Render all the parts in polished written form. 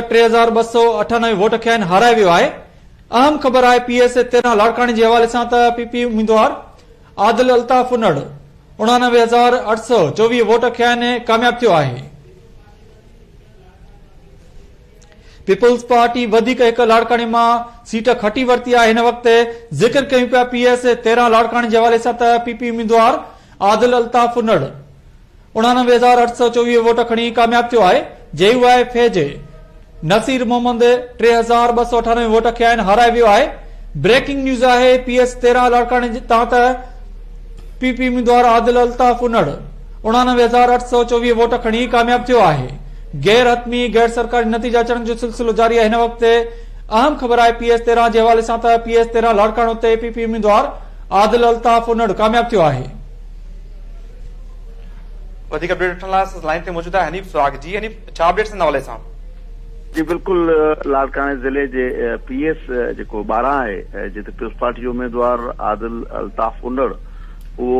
3298 vote खे हाराए वियो आहे। अहम ख़बर आहे पीएस 13 लाड़काणी जे हवाले सां त पीपी उम्मीदवार आदिल अल्ताफ उनड़ 89,824 वोट खे कामयाब थियो आहे। पीपुल्स पार्टी वधीक हिक लाड़काणी मां सीट खटी वरती आहे। हिन वक़्त ज़िक्र कयूं पिया पीएस 13 लाड़काणी जे हवाले सां त पीपी उम्मीदवार आदिल अल्ताफ उनड़ 89,824 वोट खणी कामयाब थियो आहे। जेयूआईएफ जे नसीर मोहम्मद 3,298 वोट खे हाराए वियो आहे। ब्रेकिंग न्यूज़ आहे पीएस 13 लाड़काणी तां त पीपी उम्मीदवार आदिल अल्ताफ उनड़ 89,824 वोट खणी कामयाब थियो आहे। गैर हतमी गैर सरकारी नतीजा अचण जो सिलसिलो जारी आहे। हिन वक़्त अहम ख़बर आहे पीएस 13 जे हवाले सां त पीएस 13 लाड़काणो ते पीपी उम्मीदवार आदिल अल्ताफ उनड़ कामयाब थियो आहे। वधीक अपडेट वठण लाइ लाइन ते मौजूद आहे हनीफ सुहाग जी। हनीफ, छा अपडेट्स हिन हवाले सां? जी बिल्कुल, लाड़काणे जिले जे पीएस जेको 12 आहे जिते पीपुल्स पार्टी जो उम्मीदवार आदिल अल्ताफ उनड़ उहो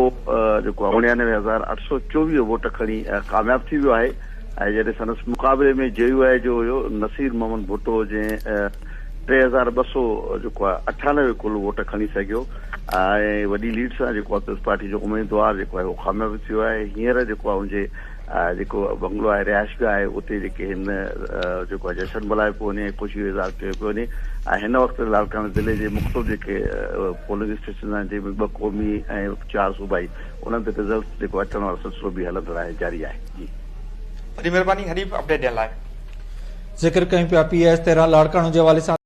जेको 99,824 वोट खणी कामयाब थी वियो आहे। ऐं जॾहिं संदसि मुक़ाबले में जेयूआई जो हुयो नसीर मोहम्मद भुट्टो जंहिं 3,200 जेको आहे 98 कुल वोट खणी सघियो ऐं वॾी लीड सां जेको आहे पीपुल्स पार्टी जो उम्मीदवार जेको आहे उहो कामयाब थियो आहे। हींअर जेको आहे हुनजे जेको बंगलो आहे रिहाइशगाह आहे उते जेके हिन जेको आहे जशन मल्हायो पियो वञे, ख़ुशी इज़हार कयो पियो वञे। ऐं हिन वक़्तु लाड़काणे ज़िले जे मुख़्तलिफ़ जेके पोलिंग स्टेशन आहिनि जंहिंमें 2 क़ौमी ऐं 4 सूबाई उन्हनि ते रिज़ल्ट जेको अचण वारो सिलसिलो बि हलंदो आहे, जारी आहे। जी वॾी महिरबानी हनीफ अपडेट ॾियण लाइ। ज़िक्र कयूं पिया पीएस 13 लाड़काणो जे हवाले सां